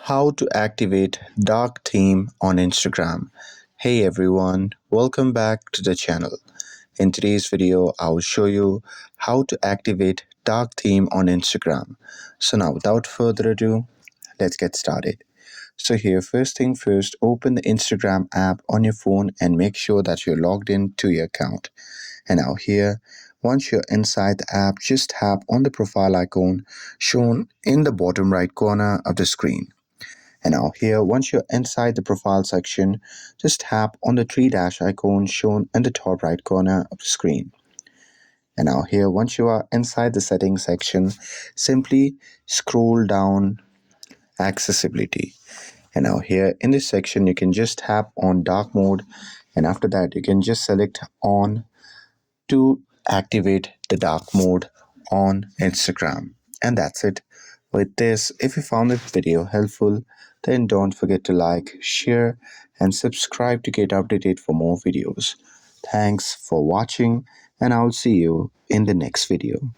How to activate dark theme on Instagram. Hey everyone, welcome back to the channel. In today's video, I will show you how to activate dark theme on Instagram. So now without further ado, let's get started. So here, first thing first, open the Instagram app on your phone and make sure that you're logged in to your account. And now here, once you're inside the app, just tap on the profile icon shown in the bottom right corner of the screen. And now here, once you're inside the profile section, just tap on the three dash icon shown in the top right corner of the screen. And now here, once you are inside the settings section, simply scroll down accessibility. And now here in this section, you can just tap on dark mode. And after that, you can just select on to activate the dark mode on Instagram. And that's it. With this, if you found this video helpful, then don't forget to like, share, and subscribe to get updated for more videos. Thanks for watching, and I'll see you in the next video.